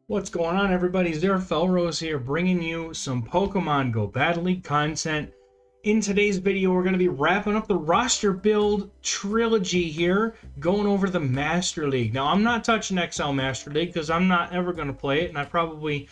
What's going on, everybody? Zero Felrose here, bringing you some Pokemon GO Battle League content. In today's video, we're going to be wrapping up the roster build trilogy here, going over the Master League. Now, I'm not touching XL Master League because I'm not ever going to play it, and I probably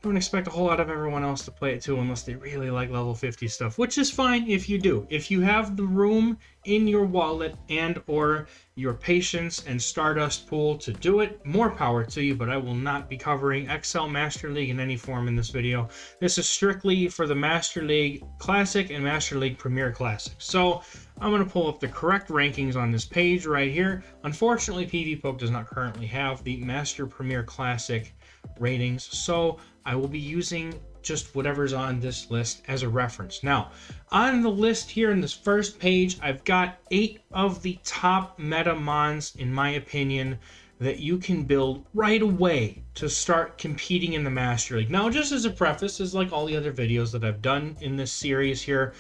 don't expect a whole lot of everyone else to play it too unless they really like level 50 stuff, which is fine if you do. If you have the room in your wallet and or your patience and Stardust pool to do it, more power to you, but I will not be covering XL Master League in any form in this video. This is strictly for the Master League Classic and Master League Premier Classic. So I'm going to pull up the correct rankings on this page right here. Unfortunately, PvPoke does not currently have the Master Premier Classic ratings, so I will be using just whatever's on this list as a reference. Now, on the list here in this first page, I've got 8 of the top meta mons, in my opinion, that you can build right away to start competing in the Master League. Now, just as a preface, as like all the other videos that I've done in this series here,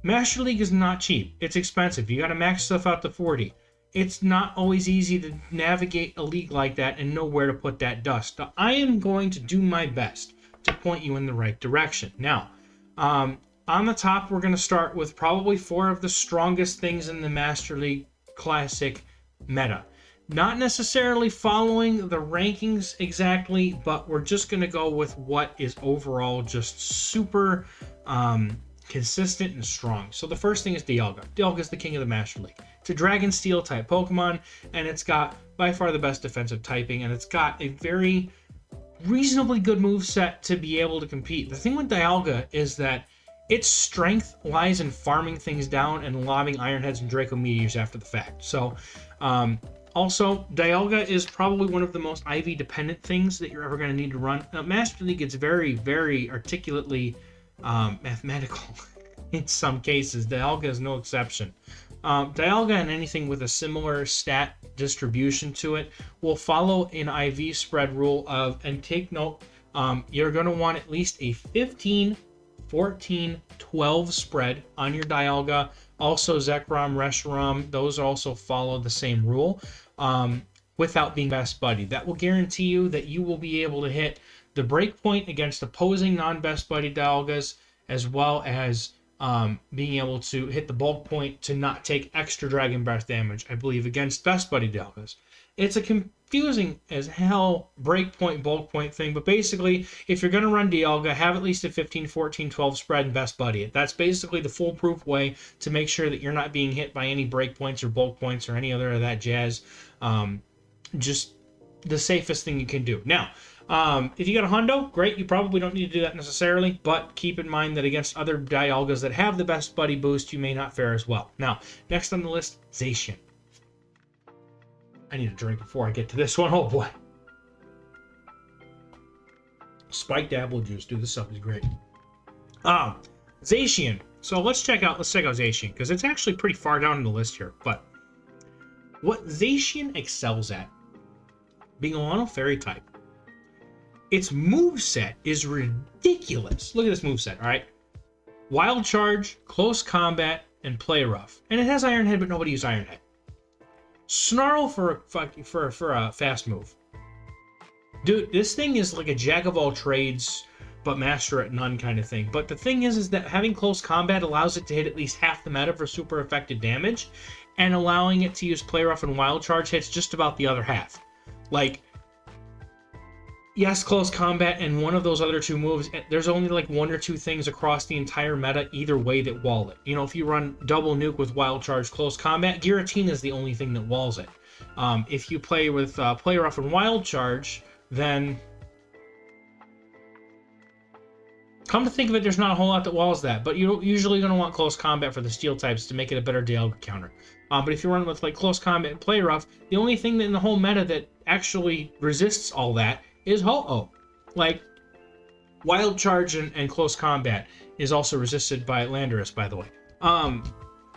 Master League is not cheap. It's expensive. You got to max stuff out to 40. It's not always easy to navigate a league like that and know where to put that dust. Now, I am going to do my best to point you in the right direction. Now, on the top, we're going to start with probably 4 of the strongest things in the Master League Classic meta. Not necessarily following the rankings exactly, but we're just going to go with what is overall just super consistent and strong. So the first thing is Dialga. Dialga is the king of the Master League. It's a Dragon Steel type Pokemon, and it's got by far the best defensive typing, and it's got a very reasonably good moveset to be able to compete. The thing with Dialga is that its strength lies in farming things down and lobbing Iron Heads and Draco Meteors after the fact. So, also, Dialga is probably one of the most IV dependent things that you're ever going to need to run. Now, Master League gets very, very articulately mathematical in some cases. Dialga is no exception. Dialga and anything with a similar stat distribution to it will follow an IV spread rule of, and take note, you're going to want at least a 15, 14, 12 spread on your Dialga. Also, Zekrom, Reshiram, those also follow the same rule without being best buddy. That will guarantee you that you will be able to hit the breakpoint against opposing non-best buddy Dialgas, as well as being able to hit the bulk point to not take extra Dragon Breath damage, I believe, against best buddy Dialgas. It's a confusing as hell breakpoint, bulk point thing, but basically, if you're going to run Dialga, have at least a 15, 14, 12 spread and best buddy it. That's basically the foolproof way to make sure that you're not being hit by any breakpoints or bulk points or any other of that jazz. Just the safest thing you can do. Now, if you got a Hundo, great. You probably don't need to do that necessarily, but keep in mind that against other Dialgas that have the best buddy boost, you may not fare as well. Now, next on the list, Zacian. I need a drink before I get to this one. Oh boy. Spiked apple juice, dude. This stuff is great. Zacian. So let's check out Zacian, because it's actually pretty far down in the list here. But what Zacian excels at, being a Mono Fairy type, its moveset is ridiculous. Look at this moveset, all right? Wild Charge, Close Combat, and Play Rough. And it has Iron Head, but nobody uses Iron Head. Snarl for a fast move. Dude, this thing is like a jack of all trades, but master at none kind of thing. But the thing is that having Close Combat allows it to hit at least half the meta for super effective damage, and allowing it to use Play Rough and Wild Charge hits just about the other half. Like, yes, Close Combat and one of those other 2 moves, there's only like 1 or 2 things across the entire meta either way that wall it. You know, if you run double nuke with Wild Charge, Close Combat, Giratina is the only thing that walls it. If you play with Play Rough and Wild Charge, then come to think of it, there's not a whole lot that walls that, but you're usually going to want Close Combat for the Steel types to make it a better Dialga counter. But if you run with like Close Combat and Play Rough, the only thing that in the whole meta that actually resists all that is Ho-Oh. Like, Wild Charge and Close Combat is also resisted by Landorus, by the way.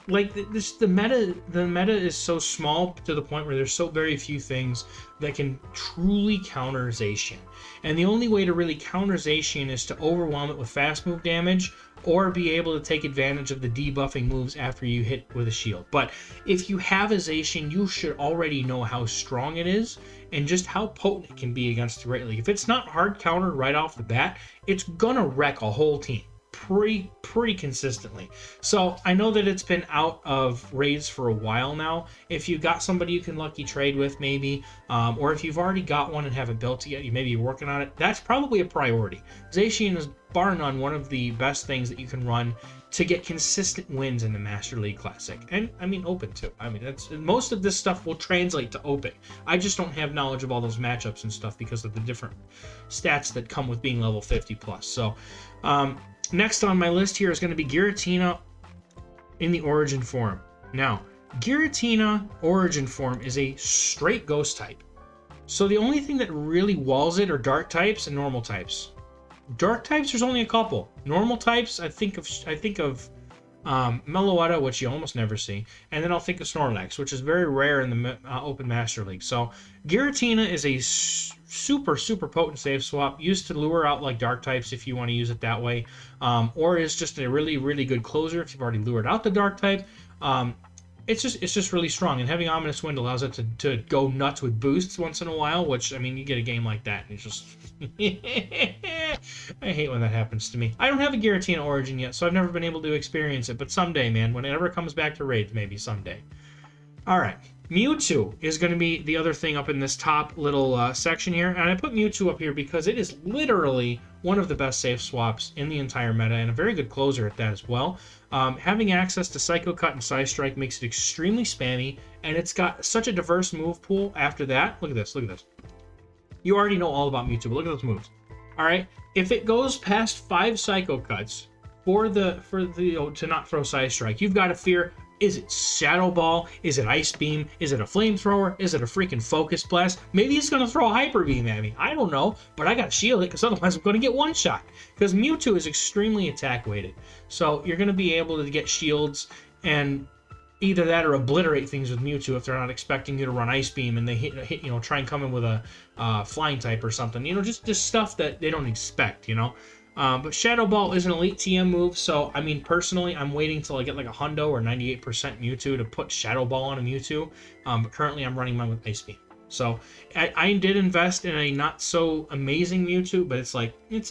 Like, the meta is so small to the point where there's so very few things that can truly counter Zacian. And the only way to really counter Zacian is to overwhelm it with fast move damage, or be able to take advantage of the debuffing moves after you hit with a shield. But if you have a Zacian, you should already know how strong it is, and just how potent it can be against the Great League. If it's not hard countered right off the bat, it's gonna wreck a whole team pretty consistently. So I know that it's been out of raids for a while now. If you got somebody you can lucky trade with, maybe, or if you've already got one and haven't built it yet, you maybe you're working on it, that's probably a priority. Zacian is bar none one of the best things that you can run to get consistent wins in the Master League Classic, and I mean Open too. I mean, that's most of this stuff will translate to Open. I just don't have knowledge of all those matchups and stuff because of the different stats that come with being level 50 plus. So next on my list here is going to be Giratina in the Origin form. Now, Giratina Origin form is a straight Ghost type. So the only thing that really walls it are Dark types and Normal types. Dark types, there's only a couple. Normal types, I think of Meloetta, which you almost never see, and then I'll think of Snorlax, which is very rare in the Open Master League. So Giratina is a super potent save swap, used to lure out like Dark types if you want to use it that way, or is just a really good closer if you've already lured out the Dark type. It's just really strong, and having Ominous Wind allows it to go nuts with boosts once in a while, which, I mean, you get a game like that, and it's just... I hate when that happens to me. I don't have a Giratina Origin yet, so I've never been able to experience it, but someday, man, when it ever comes back to raids, maybe someday. Alright, Mewtwo is going to be the other thing up in this top little section here, and I put Mewtwo up here because it is literally one of the best safe swaps in the entire meta, and a very good closer at that as well. Having access to Psycho Cut and Psy Strike makes it extremely spammy, and it's got such a diverse move pool after that. Look at this, look at this. You already know all about Mewtwo, but look at those moves. Alright, if it goes past 5 Psycho Cuts to not throw Psy Strike, you've got to fear, is it Shadow Ball? Is it Ice Beam? Is it a Flamethrower? Is it a freaking Focus Blast? Maybe it's going to throw a Hyper Beam at me. I don't know, but I got to shield it because otherwise I'm going to get one-shot. Because Mewtwo is extremely attack-weighted. So you're going to be able to get shields and either that or obliterate things with Mewtwo if they're not expecting you to run Ice Beam and they hit try and come in with a Flying type or something. Just stuff that they don't expect, But Shadow Ball is an elite TM move, so, I mean, personally, I'm waiting till I get like a Hundo or 98% Mewtwo to put Shadow Ball on a Mewtwo, but currently I'm running mine with Ice Beam. So, I did invest in a not-so-amazing Mewtwo, but it's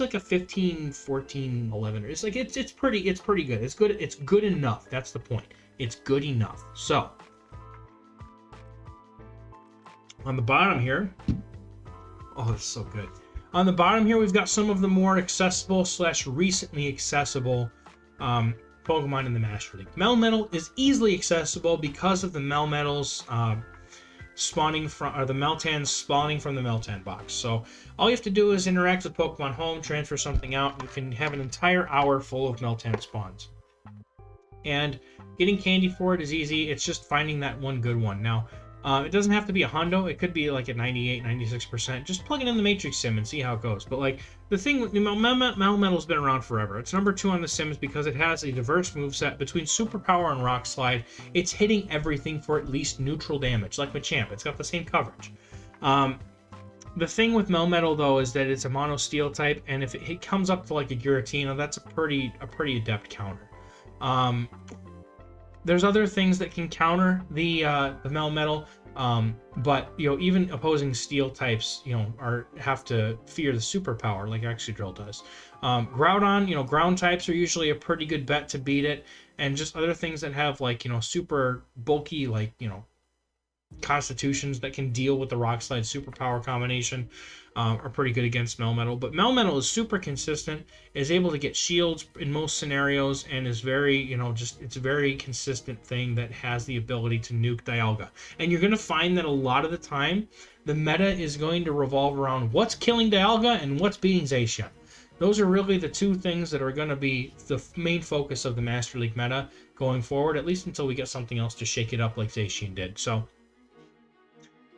like a 15, 14, 11, it's pretty good. It's good enough, that's the point. It's good enough. So, on the bottom here, oh, it's so good. On the bottom here, we've got some of the more accessible / recently accessible Pokemon in the Master League. Melmetal is easily accessible because of the Melmetals spawning from, or the Meltans spawning from the Meltan box. So all you have to do is interact with Pokemon Home, transfer something out, and you can have an entire hour full of Meltan spawns. And getting candy for it is easy. It's just finding that one good one. Now, it doesn't have to be a Hondo. It could be like at 98, 96%. Just plug it in the Matrix Sim and see how it goes. But like the thing with Melmetal's been around forever. It's number 2 on the Sims because it has a diverse moveset between Superpower and Rock Slide. It's hitting everything for at least neutral damage, like Machamp. It's got the same coverage. The thing with Melmetal though is that it's a Mono Steel type, and if it comes up to like a Giratina, that's a pretty adept counter. There's other things that can counter the Melmetal, but even opposing Steel types, have to fear the superpower like Excadrill does. Groudon, ground types are usually a pretty good bet to beat it, and just other things that have like super bulky constitutions that can deal with the Rock Slide superpower combination are pretty good against Melmetal. But Melmetal is super consistent, is able to get shields in most scenarios, and is very, it's a very consistent thing that has the ability to nuke Dialga. And you're going to find that a lot of the time, the meta is going to revolve around what's killing Dialga and what's beating Zacian. Those are really the two things that are going to be the main focus of the Master League meta going forward, at least until we get something else to shake it up like Zacian did. So,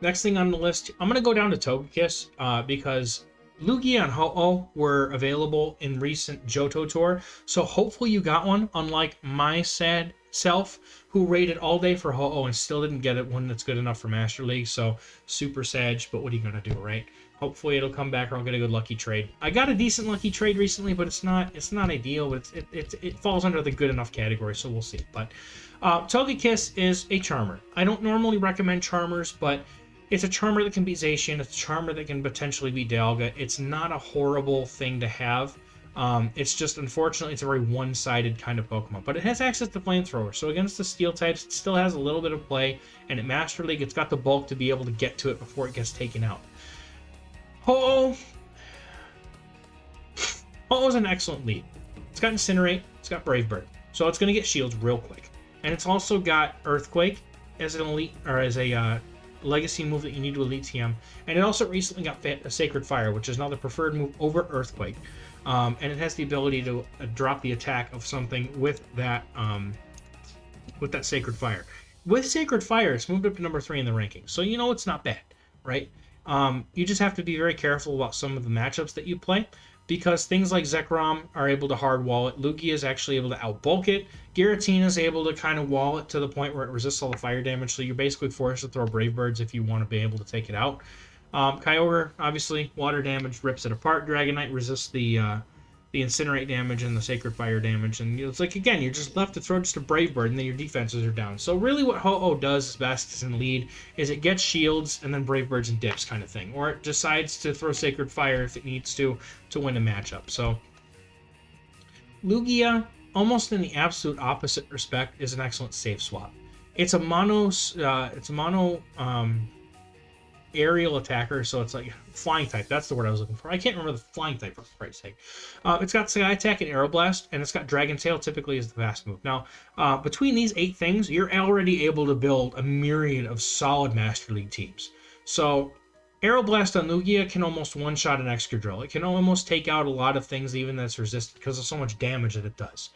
next thing on the list, I'm going to go down to Togekiss because Lugia and Ho-Oh were available in recent Johto Tour. So hopefully you got one, unlike my sad self, who raided all day for Ho-Oh and still didn't get it one that's good enough for Master League. So super sad, but what are you going to do, right? Hopefully it'll come back or I'll get a good lucky trade. I got a decent lucky trade recently, but it's not ideal, but it falls under the good enough category, so we'll see. But Togekiss is a Charmer. I don't normally recommend Charmers, but It's a Charmer that can beat Zacian. It's a Charmer that can potentially beat Dialga. It's not a horrible thing to have. It's just, unfortunately, it's a very one-sided kind of Pokemon. But it has access to Flamethrower, so against the Steel types, it still has a little bit of play. And at Master League, it's got the bulk to be able to get to it before it gets taken out. Ho-Oh! Ho-Oh's an excellent lead. It's got Incinerate, it's got Brave Bird, so it's going to get shields real quick. And it's also got Earthquake as an elite, or as a legacy move that you need to Elite TM. And it also recently got Sacred Fire, which is now the preferred move over Earthquake. And it has the ability to drop the attack of something with that Sacred Fire. With Sacred Fire, it's moved up to number 3 in the ranking, so you know it's not bad, right? You just have to be very careful about some of the matchups that you play, because things like Zekrom are able to hard wall it. Lugia is actually able to outbulk it. Giratina is able to kind of wall it to the point where it resists all the fire damage, so you're basically forced to throw Brave Birds if you want to be able to take it out. Kyogre, obviously, water damage rips it apart. Dragonite resists the Incinerate damage and the Sacred Fire damage, and it's like, again, you're just left to throw just a Brave Bird, and then your defenses are down. So really what Ho-Oh does best in lead is it gets shields and then Brave Birds and dips kind of thing, or it decides to throw Sacred Fire if it needs to win a matchup. So Lugia, almost in the absolute opposite respect, is an excellent safe swap. It's a mono aerial attacker, so it's like flying type. That's the word I was looking for. I can't remember the flying type, for Christ's sake. It's got Sky Attack and Aeroblast, and it's got Dragon Tail, typically is the fast move. Now, between these 8 things, you're already able to build a myriad of solid Master League teams. So Aeroblast on Lugia can almost one-shot an Excadrill. It can almost take out a lot of things, even that's resistant, because of so much damage that it does.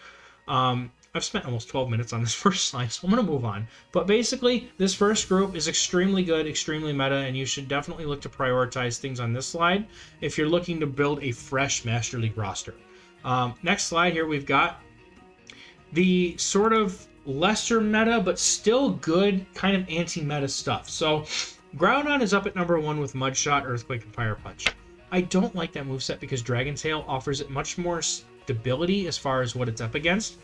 I've spent almost 12 minutes on this first slide, so I'm going to move on. But basically, this first group is extremely good, extremely meta, and you should definitely look to prioritize things on this slide if you're looking to build a fresh Master League roster. Next slide here, we've got the sort of lesser meta, but still good kind of anti-meta stuff. So Groudon is up at number 1 with Mud Shot, Earthquake, and Fire Punch. I don't like that moveset because Dragon Tail offers it much more stability as far as what it's up against.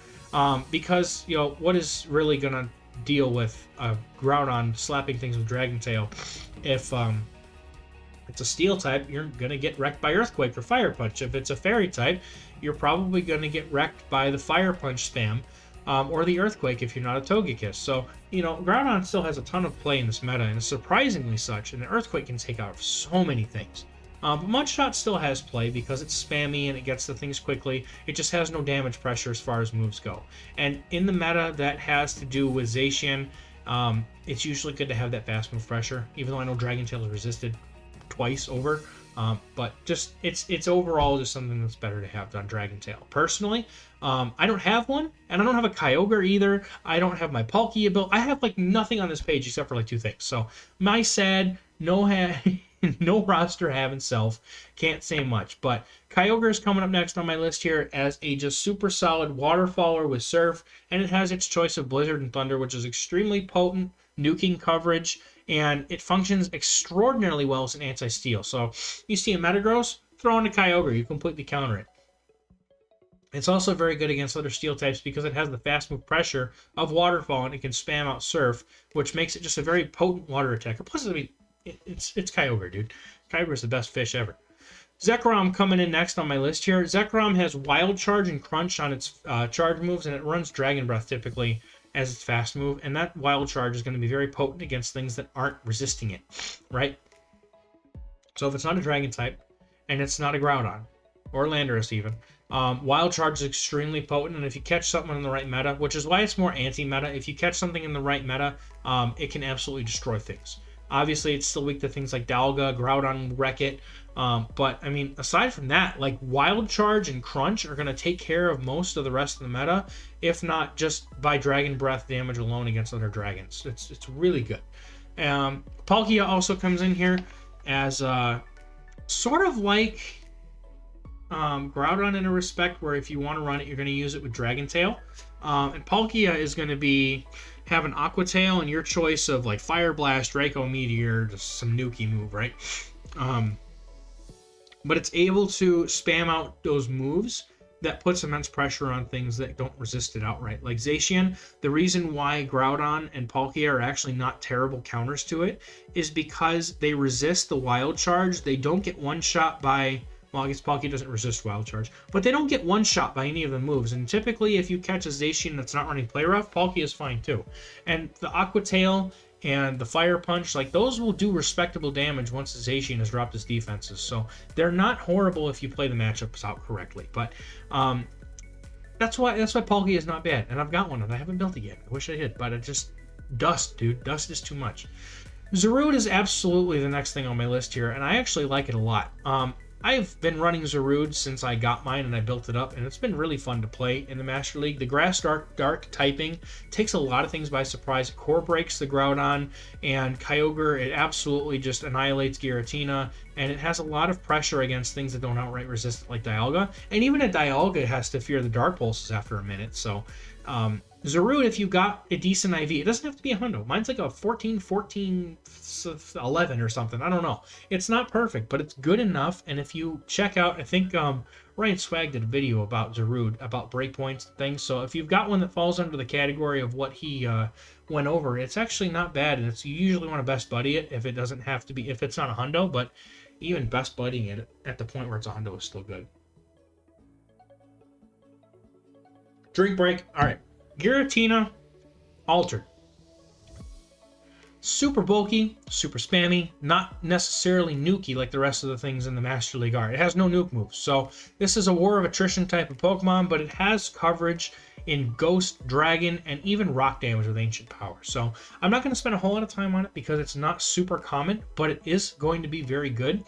Because, you know, what is really going to deal with Groudon slapping things with Dragon Tail? If it's a Steel type, you're going to get wrecked by Earthquake or Fire Punch. If it's a Fairy type, you're probably going to get wrecked by the Fire Punch spam or the Earthquake if you're not a Togekiss. So, you know, Groudon still has a ton of play in this meta, and surprisingly such, and the Earthquake can take out so many things. But Mudshot still has play because it's spammy and it gets the things quickly. It just has no damage pressure as far as moves go. And in the meta that has to do with Zacian, it's usually good to have that fast move pressure, even though I know Dragon Tail is resisted twice over. But just it's overall just something that's better to have on Dragon Tail. Personally, I don't have one, and I don't have a Kyogre either. I don't have my Palkia built. I have like nothing on this page except for like 2 things. So my sad, no roster have itself. Can't say much. But Kyogre is coming up next on my list here as a just super solid waterfaller with Surf, and it has its choice of Blizzard and Thunder, which is extremely potent, nuking coverage, and it functions extraordinarily well as an anti-steal. So you see a Metagross, throw in a Kyogre, you completely counter it. It's also very good against other Steel types because it has the fast move pressure of Waterfall, and it can spam out Surf, which makes it just a very potent water attacker. Plus, I mean, it's Kyogre, dude. Kyogre's the best fish ever. Zekrom coming in next on my list here. Zekrom has Wild Charge and Crunch on its charge moves, and it runs Dragon Breath typically as its fast move, and that Wild Charge is going to be very potent against things that aren't resisting it, right? So if it's not a Dragon type, and it's not a Groudon, or Landorus even, Wild Charge is extremely potent, and if you catch something in the right meta, which is why it's more anti-meta, if you catch something in the right meta, it can absolutely destroy things. Obviously, it's still weak to things like Dialga, Groudon, Wreck-It. But, I mean, aside from that, like, Wild Charge and Crunch are going to take care of most of the rest of the meta, if not just by Dragon Breath damage alone against other dragons. It's really good. Palkia also comes in here as sort of like Groudon in a respect, where if you want to run it, you're going to use it with Dragon Tail. And Palkia is going to have an Aqua Tail and your choice of like Fire Blast, Draco Meteor, just some nuky move, right? But it's able to spam out those moves that puts immense pressure on things that don't resist it outright. Like Zacian, the reason why Groudon and Palkia are actually not terrible counters to it is because they resist the Wild Charge. They don't get one-shot by... Well, I guess Palkia doesn't resist Wild Charge, but they don't get one-shot by any of the moves. And typically, if you catch a Zacian that's not running Play Rough, Palkia is fine too. And the Aqua Tail and the Fire Punch, like those will do respectable damage once the Zacian has dropped his defenses. So they're not horrible if you play the matchups out correctly. But that's why Palkia is not bad. And I've got one and I haven't built it yet. I wish I had, but it just dust, dude. Dust is too much. Zarude is absolutely the next thing on my list here, and I actually like it a lot. I've been running Zarude since I got mine and I built it up, and it's been really fun to play in the Master League. The Grass Dark typing takes a lot of things by surprise. It core breaks the Groudon, and Kyogre, it absolutely just annihilates Giratina, and it has a lot of pressure against things that don't outright resist it, like Dialga. And even a Dialga has to fear the Dark Pulses after a minute, so... Zarude, if you got a decent IV, it doesn't have to be a hundo. Mine's like a 14, 11 or something. I don't know. It's not perfect, but it's good enough. And if you check out, I think Ryan Swag did a video about Zarude, about breakpoints and things. So if you've got one that falls under the category of what he went over, it's actually not bad. And you usually want to best buddy it if it doesn't have to be, if it's not a hundo, but even best buddying it at the point where it's a hundo is still good. Drink break. All right. Giratina, Altered. Super bulky, super spammy, not necessarily nukey like the rest of the things in the Master League are. It has no nuke moves. So this is a War of Attrition type of Pokemon, but it has coverage in Ghost, Dragon, and even Rock damage with Ancient Power. So I'm not going to spend a whole lot of time on it because it's not super common, but it is going to be very good.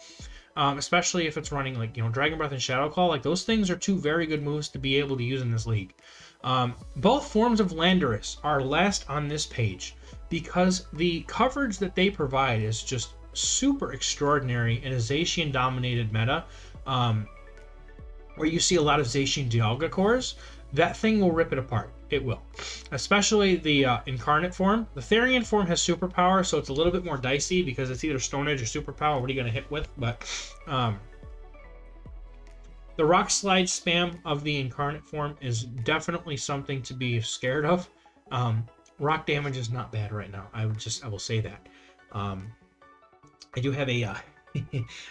Especially if it's running like, Dragon Breath and Shadow Claw. Like those things are two very good moves to be able to use in this league. Both forms of Landorus are last on this page because the coverage that they provide is just super extraordinary in a Zacian-dominated meta, where you see a lot of Zacian Dialga cores. That thing will rip it apart. It will. Especially the Incarnate form. The Therian form has superpower, so it's a little bit more dicey because it's either Stone Edge or superpower. What are you going to hit with? But the Rock Slide spam of the Incarnate form is definitely something to be scared of. Rock damage is not bad right now. I will say that. I do have a...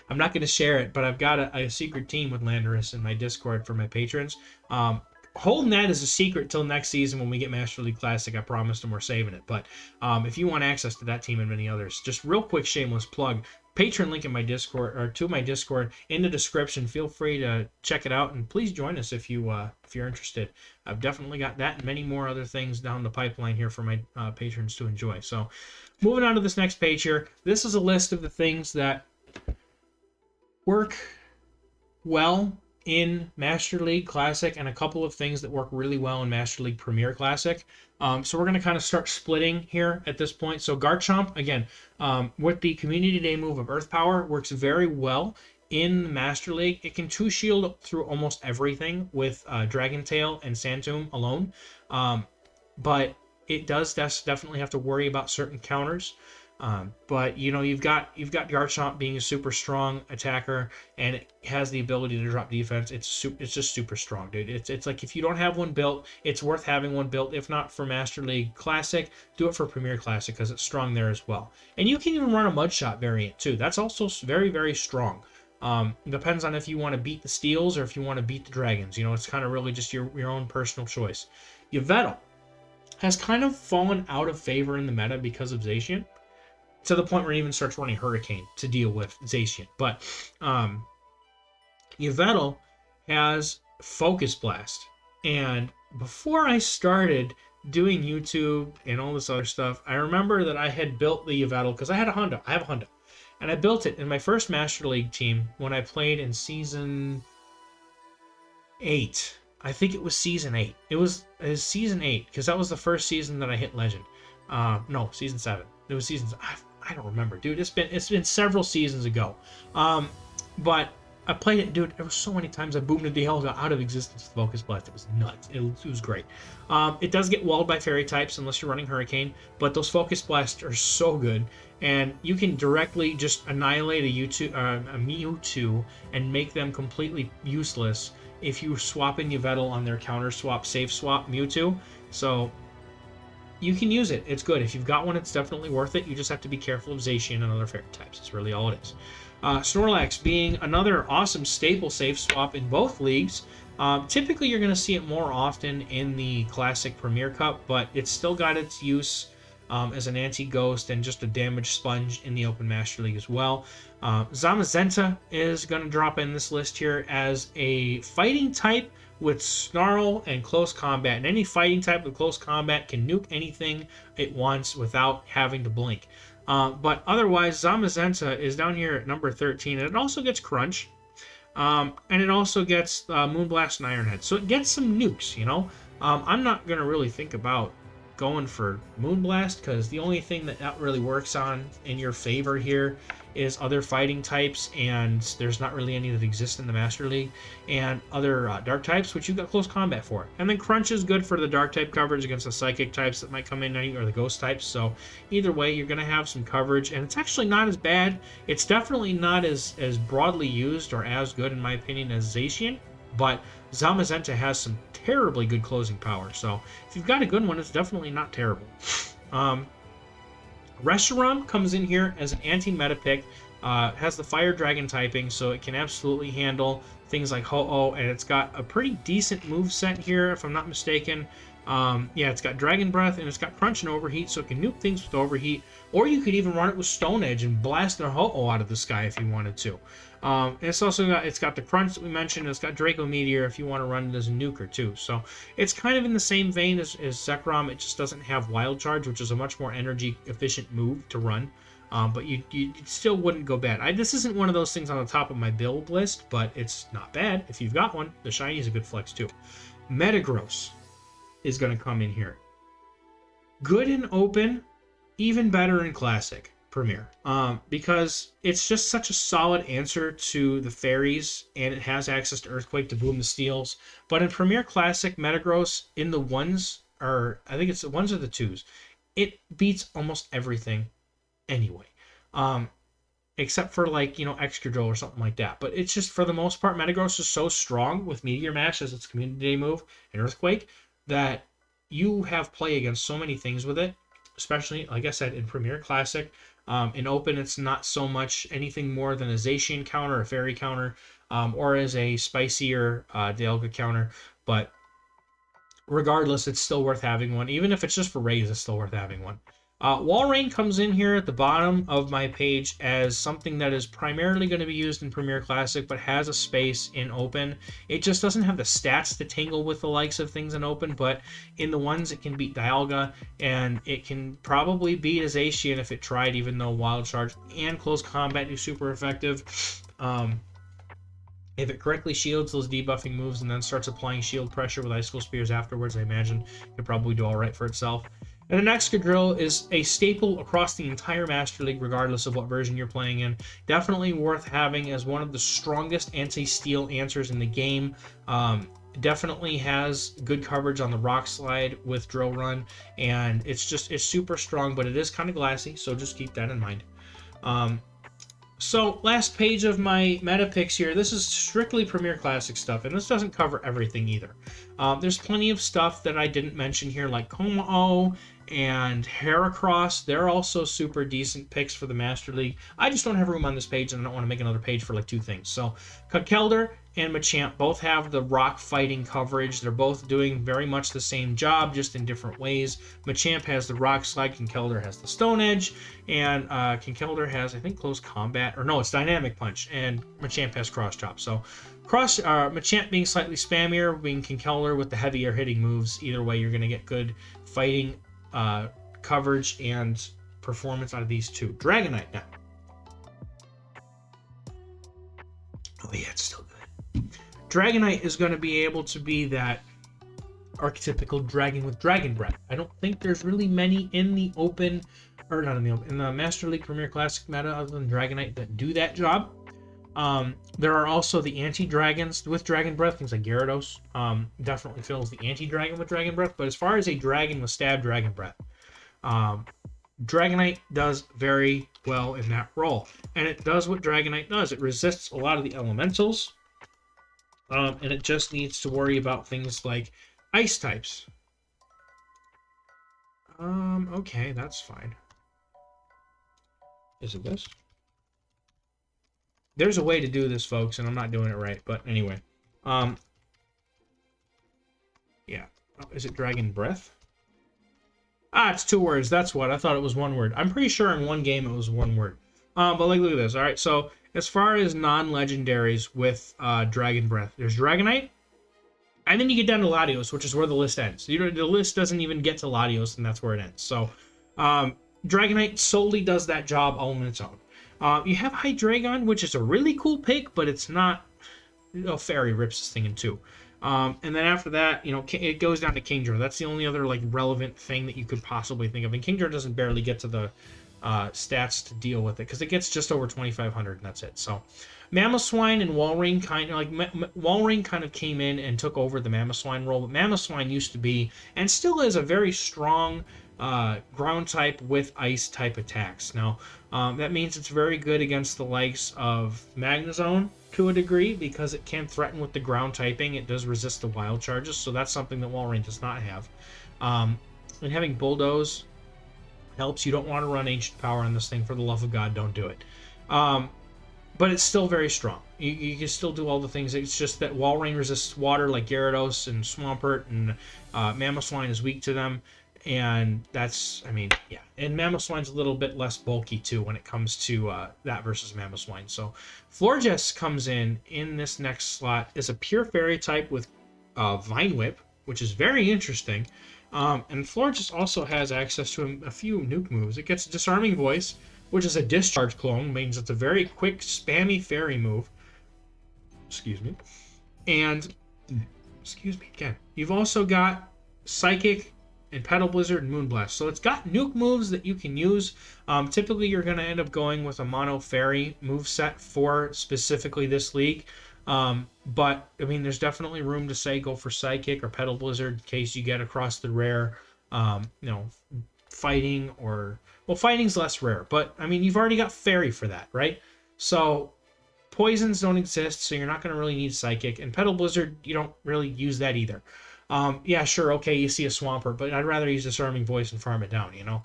I'm not going to share it, but I've got a secret team with Landorus in my Discord for my patrons. Holding that as a secret till next season when we get Master League Classic. I promised them we're saving it. But if you want access to that team and many others, just real quick shameless plug. Patreon link in my Discord, or to my Discord in the description. Feel free to check it out, and please join us if you're interested. I've definitely got that and many more other things down the pipeline here for my patrons to enjoy. So, moving on to this next page here. This is a list of the things that work well in Master League Classic and a couple of things that work really well in Master League Premier Classic. So we're going to kind of start splitting here at this point. So Garchomp, again, with the Community Day move of Earth Power, works very well in Master League. It can 2-shield through almost everything with Dragon Tail and Sand Tomb alone. But it does definitely have to worry about certain counters. But you've got Garchomp being a super strong attacker, and it has the ability to drop defense. It's just super strong, dude. It's like if you don't have one built, it's worth having one built. If not for Master League Classic, do it for Premier Classic because it's strong there as well. And you can even run a Mudshot variant too. That's also very, very strong. Depends on if you want to beat the Steels or if you want to beat the Dragons. It's kind of really just your own personal choice. Yveltal has kind of fallen out of favor in the meta because of Zacian, to the point where it even starts running Hurricane to deal with Zacian. But Yveltal has Focus Blast. And before I started doing YouTube and all this other stuff, I remember that I had built the Yveltal because I had a Honda. I have a Honda. And I built it in my first Master League team when I played in Season 8. I think it was Season 8. It was Season 8 because that was the first season that I hit Legend. No, Season 7. It was Season... I don't remember, dude. It's been several seasons ago. But I played it, dude. There were so many times I boomed the Dialga out of existence with Focus Blast. It was nuts. It was great. It does get walled by Fairy types unless you're running Hurricane, but those Focus Blasts are so good, and you can directly just annihilate a Mewtwo and make them completely useless if you swap in Yveltal on their counter swap, safe swap Mewtwo. So you can use it. It's good. If you've got one, it's definitely worth it. You just have to be careful of Zacian and other fairy types. It's really all it is. Snorlax being another awesome staple safe swap in both leagues. Typically, you're going to see it more often in the Classic Premier Cup, but it's still got its use as an anti-ghost and just a damage sponge in the Open Master League as well. Zamazenta is going to drop in this list here as a fighting type with Snarl and Close Combat. And any fighting type with Close Combat can nuke anything it wants without having to blink. But otherwise, Zamazenta is down here at number 13, and it also gets Crunch. And it also gets Moonblast and Ironhead. So it gets some nukes, you know? I'm not going to really think about going for Moonblast, because the only thing that really works on in your favor here is other fighting types, and there's not really any that exist in the Master League, and other dark types, which you've got Close Combat for. And then Crunch is good for the dark type coverage against the psychic types that might come in, or the ghost types. So either way, you're going to have some coverage, and it's actually not as bad. It's definitely not as broadly used or as good, in my opinion, as Zacian, but Zamazenta has some terribly good closing power. So if you've got a good one, it's definitely not terrible. Reshiram comes in here as an anti-meta pick. Has the Fire Dragon typing, so it can absolutely handle things like Ho-Oh, and it's got a pretty decent move set here, if I'm not mistaken. Yeah, it's got Dragon Breath, and it's got Crunch and Overheat, so it can nuke things with Overheat. Or you could even run it with Stone Edge and blast a Ho-Oh out of the sky if you wanted to. And it's also got the Crunch that we mentioned. It's got Draco Meteor if you want to run it as a nuker too. So it's kind of in the same vein as Zekrom. It just doesn't have Wild Charge, which is a much more energy efficient move to run. But you still wouldn't go bad. This isn't one of those things on the top of my build list, but it's not bad if you've got one. The shiny is a good flex too. Metagross is going to come in here. Good in Open, even better in Classic Premier, because it's just such a solid answer to the fairies, and it has access to Earthquake to boom the steals. But in Premier Classic, Metagross in the ones, or I think it's the ones or the twos, it beats almost everything anyway, except for like, you know, Excadrill or something like that. But it's just, for the most part, Metagross is so strong with Meteor Mash as its Community Day move and Earthquake that you have play against so many things with it, especially, like I said, in Premier Classic. In Open, it's not so much anything more than a Zacian counter, a Fairy counter, or as a spicier Dialga counter. But regardless, it's still worth having one. Even if it's just for raids, it's still worth having one. Walrein comes in here at the bottom of my page as something that is primarily going to be used in Premier Classic, but has a space in Open. It just doesn't have the stats to tangle with the likes of things in Open, but in the ones it can beat Dialga, and it can probably beat a Zacian if it tried, even though Wild Charge and Close Combat do super effective. If it correctly shields those debuffing moves and then starts applying shield pressure with Icicle Spears afterwards, I imagine it could probably do all right for itself. And an Excadrill is a staple across the entire Master League, regardless of what version you're playing in. Definitely worth having as one of the strongest anti-steal answers in the game. Definitely has good coverage on the Rock Slide with Drill Run, and it's super strong, but it is kind of glassy, so just keep that in mind. So, last page of my meta picks here. This is strictly Premier Classic stuff, and this doesn't cover everything either. There's plenty of stuff that I didn't mention here, like Como and Heracross. They're also super decent picks for the Master League. I just don't have room on this page, and I don't want to make another page for like two things. So, Conkeldurr and Machamp both have the rock fighting coverage. They're both doing very much the same job, just in different ways. Machamp has the Rock Slide, Conkeldurr has the Stone Edge, and Conkeldurr has, I think, Close Combat, or no, it's Dynamic Punch, and Machamp has Cross Chop. So Machamp being slightly spammier, being Conkeldurr with the heavier hitting moves. Either way, you're going to get good fighting coverage and performance out of these two. Dragonite now. Oh yeah, it's still good. Dragonite is going to be able to be that archetypical dragon with Dragon Breath. I don't think there's really many in the Open, or not in the Open, in the Master League Premier Classic meta other than Dragonite that do that job. There are also the anti-dragons with Dragon Breath, things like Gyarados. Definitely fills the anti-dragon with Dragon Breath, but as far as a dragon with stab Dragon Breath, Dragonite does very well in that role. And it does what Dragonite does. It resists a lot of the elementals, And it just needs to worry about things like ice types. Okay, that's fine. Is it this? There's a way to do this, folks, and I'm not doing it right, but anyway. Yeah. Oh, is it Dragon Breath? Ah, it's 2 words. That's what. I thought it was 1 word. I'm pretty sure in one game it was 1 word. But like, look at this. All right, so as far as non-legendaries with Dragon Breath, there's Dragonite, and then you get down to Latios, which is where the list ends. You know, the list doesn't even get to Latios, and that's where it ends. So, Dragonite solely does that job all on its own. You have Hydreigon, which is a really cool pick, but it's not. Oh, Fairy rips this thing in 2. And then after that, you know, it goes down to Kingdra. That's the only other like relevant thing that you could possibly think of. And Kingdra doesn't barely get to the stats to deal with it because it gets just over 2,500, and that's it. So, Mamoswine and Walrein Walrein kind of came in and took over the Mamoswine role. But Mamoswine used to be and still is a very strong ground type with ice type attacks. Now, that means it's very good against the likes of Magnezone to a degree because it can threaten with the ground typing. It does resist the wild charges, so that's something that Walrein does not have. And having Bulldoze helps. You don't want to run Ancient Power on this thing. For the love of God, don't do it. But it's still very strong. You can still do all the things. It's just that Walrein resists water like Gyarados and Swampert, and Mamoswine is weak to them. And that's, I mean, yeah. And Mamoswine's a little bit less bulky, too, when it comes to that versus Mamoswine. So, Florges comes in this next slot as a pure fairy type with Vine Whip, which is very interesting. And Florges also has access to a few nuke moves. It gets Disarming Voice, which is a discharge clone, means it's a very quick, spammy fairy move. Excuse me. And, excuse me again. You've also got Psychic, and Petal Blizzard, and Moonblast. So it's got nuke moves that you can use. Typically, you're going to end up going with a Mono Fairy moveset for specifically this league. But, I mean, there's definitely room to say go for Psychic or Petal Blizzard in case you get across the rare, Fighting or... Well, Fighting's less rare, but, I mean, you've already got Fairy for that, right? So, Poisons don't exist, so you're not going to really need Psychic. And Petal Blizzard, you don't really use that either. Yeah, sure, okay, you see a Swampert, but I'd rather use Disarming Voice and farm it down, you know?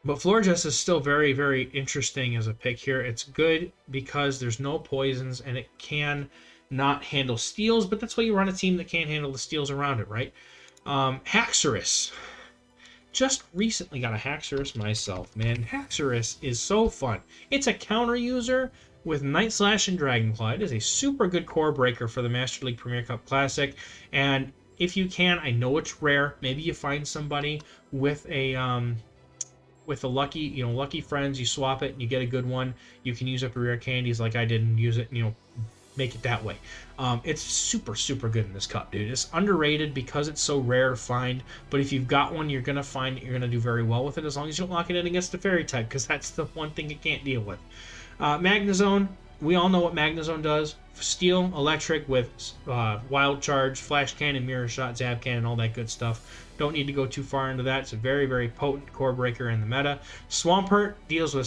But Florges is still very, very interesting as a pick here. It's good because there's no poisons, and it can not handle steals, but that's why you run a team that can't handle the steals around it, right? Haxorus. Just recently got a Haxorus myself, man. Haxorus is so fun. It's a counter user with Night Slash and Dragonclaw. It is a super good core breaker for the Master League Premier Cup Classic, and if you can, I know it's rare, maybe you find somebody with a lucky, lucky friends, you swap it and you get a good one. You can use up your rare candies like I did and use it, make it that way. It's super, super good in this cup, dude. It's underrated because it's so rare to find, but if you've got one, you're going to find you're going to do very well with it as long as you don't lock it in against the Fairy type, because that's the one thing it can't deal with. Magnezone, we all know what Magnezone does. Steel, Electric with Wild Charge, Flash Cannon, Mirror Shot, Zap Cannon, all that good stuff. Don't need to go too far into that. It's a very, very potent core breaker in the meta. Swampert deals with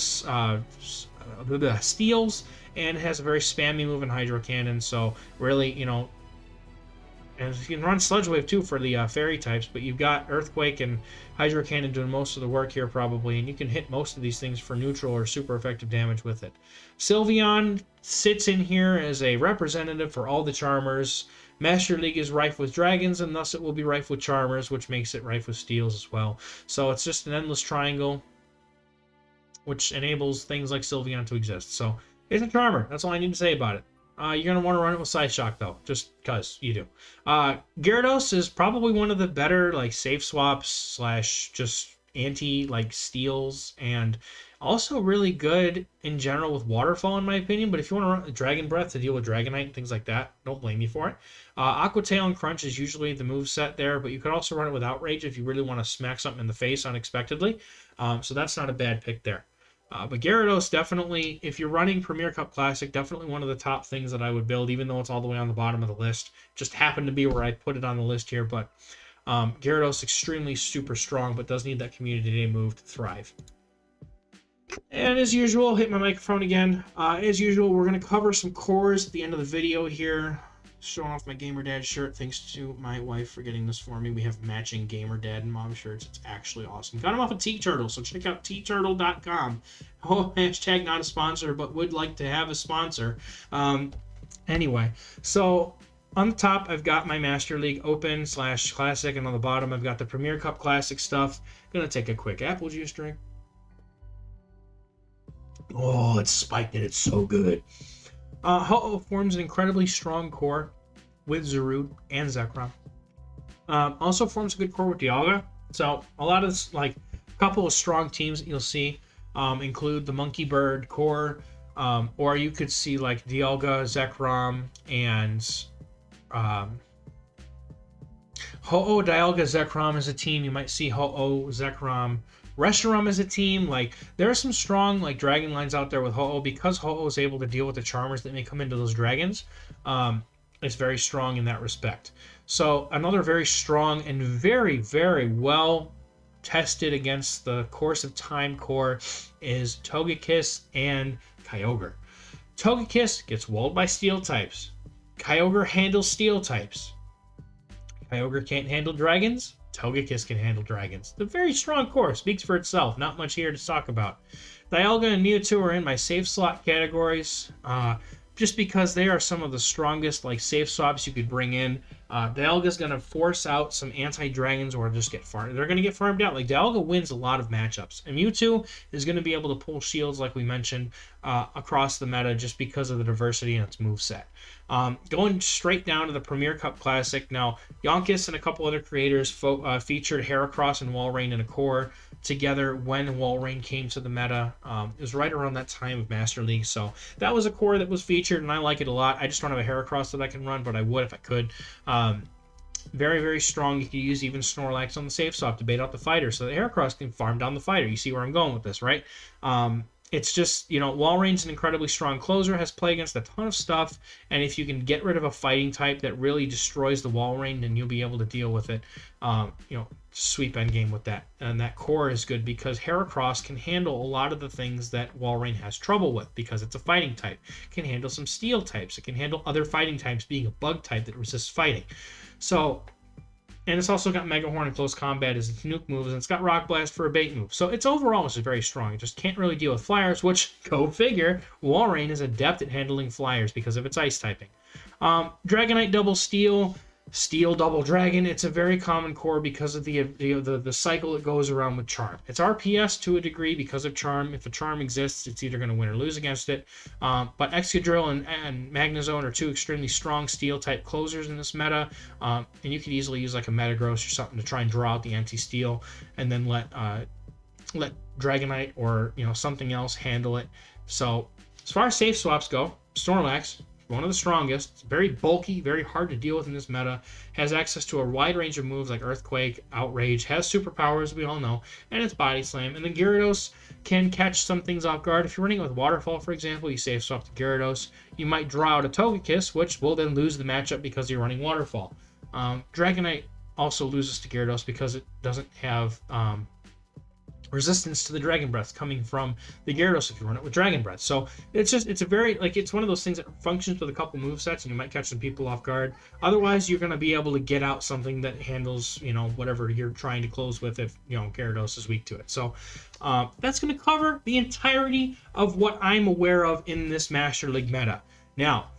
steals and has a very spammy move in Hydro Cannon. So really, and you can run Sludge Wave too for the fairy types, but you've got Earthquake and Hydro Cannon doing most of the work here probably, and you can hit most of these things for neutral or super effective damage with it. Sylveon sits in here as a representative for all the Charmers. Master League is rife with dragons, and thus it will be rife with Charmers, which makes it rife with steals as well. So it's just an endless triangle, which enables things like Sylveon to exist. So it's a Charmer. That's all I need to say about it. You're going to want to run it with Psyshock, though, just because you do. Gyarados is probably one of the better safe swaps / just steals, and also really good in general with Waterfall, in my opinion. But if you want to run Dragon Breath to deal with Dragonite and things like that, don't blame me for it. Aqua Tail and Crunch is usually the move set there, but you could also run it with Outrage if you really want to smack something in the face unexpectedly. So that's not a bad pick there. But Gyarados, definitely, if you're running Premier Cup Classic, definitely one of the top things that I would build, even though it's all the way on the bottom of the list. Just happened to be where I put it on the list here, but Gyarados extremely super strong, but does need that Community Day move to thrive. And as usual, hit my microphone again. As usual, we're going to cover some cores at the end of the video here. Showing off my Gamer Dad shirt, thanks to my wife for getting this for me. We have matching Gamer Dad and Mom shirts. It's actually awesome. Got them off of T-Turtle, so check out tturtle.com. Oh, hashtag not a sponsor, but would like to have a sponsor. Anyway, so on the top, I've got my Master League Open / Classic, and on the bottom, I've got the Premier Cup Classic stuff. Gonna take a quick apple juice drink. Oh, it's spiked and it's so good. Ho-Oh forms an incredibly strong core with Zarude and Zekrom. Also forms a good core with Dialga. So a lot of this, like a couple of strong teams that you'll see include the Monkey Bird core, or you could see like Dialga, Zekrom, and Ho-Oh, Dialga, Zekrom as a team. You might see Ho-Oh, Zekrom, Reshiram as a team. Like there are some strong like dragon lines out there with Ho-Oh, because Ho-Oh is able to deal with the Charmers that may come into those dragons. It's very strong in that respect. So another very strong and very, very well tested against the course of time core is Togekiss and Kyogre. Togekiss gets walled by steel types. Kyogre handles steel types. Kyogre can't handle dragons. Togekiss can handle dragons. The very strong core speaks for itself. Not much here to talk about. Dialga and Mewtwo are in my safe slot categories, just because they are some of the strongest like safe swaps you could bring in. Dialga's going to force out some anti-dragons or just get farmed. They're going to get farmed out. Like Dialga wins a lot of matchups. And Mewtwo is going to be able to pull shields, like we mentioned, across the meta just because of the diversity in its moveset. Going straight down to the Premier Cup Classic. Now, Yonkis and a couple other creators featured Heracross and Walrein in a core together when Walrein came to the meta. It was right around that time of Master League, so that was a core that was featured, and I like it a lot. I just don't have a Heracross that I can run, but I would if I could. Very, very strong. You could use even Snorlax on the safe swap to bait out the fighter, so the Heracross can farm down the fighter. You see where I'm going with this, right? It's just, you know, Walrein's an incredibly strong closer, has play against a ton of stuff, and if you can get rid of a fighting type that really destroys the Walrein, then you'll be able to deal with it, you know, sweep endgame with that. And that core is good because Heracross can handle a lot of the things that Walrein has trouble with because it's a fighting type. It can handle some steel types. It can handle other fighting types, being a bug type that resists fighting. So, and it's also got Mega Horn in close combat as its nuke moves, and it's got Rock Blast for a bait move. So it's overall just very strong. It just can't really deal with flyers, which, go figure, Walrein is adept at handling flyers because of its ice typing. Dragonite Double Steel, Steel Double Dragon, it's a very common core because of the cycle it goes around with Charm. It's RPS to a degree because of Charm. If a Charm exists, it's either going to win or lose against it. But Excadrill and Magnezone are two extremely strong Steel-type closers in this meta, and you could easily use like a Metagross or something to try and draw out the anti-Steel, and then let Dragonite or something else handle it. So as far as safe swaps go, Snorlax, one of the strongest. It's very bulky, very hard to deal with in this meta. Has access to a wide range of moves like Earthquake, Outrage, has superpowers, we all know, and it's Body Slam. And then Gyarados can catch some things off guard. If you're running with Waterfall, for example, you safe swap to Gyarados. You might draw out a Togekiss, which will then lose the matchup because you're running Waterfall. Dragonite also loses to Gyarados because it doesn't have resistance to the Dragon Breath coming from the Gyarados if you run it with Dragon Breath. So it's a very, like, it's one of those things that functions with a couple movesets and you might catch some people off guard. Otherwise, you're going to be able to get out something that handles, whatever you're trying to close with if, Gyarados is weak to it. So that's going to cover the entirety of what I'm aware of in this Master League meta. Now,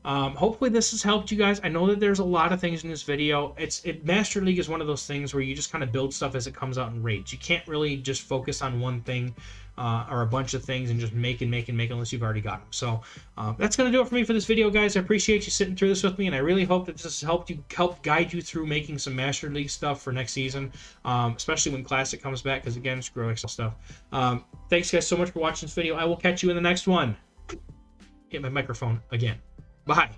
hopefully this has helped you guys. I know that there's a lot of things in this video. Master League is one of those things where you just kind of build stuff as it comes out in raids. You can't really just focus on one thing or a bunch of things and just make unless you've already got them. So that's going to do it for me for this video, guys. I appreciate you sitting through this with me, and I really hope that this has helped guide you through making some Master League stuff for next season, especially when Classic comes back, because again, screw Excel stuff. Thanks, guys, so much for watching this video. I will catch you in the next one. Hit my microphone again. Bye.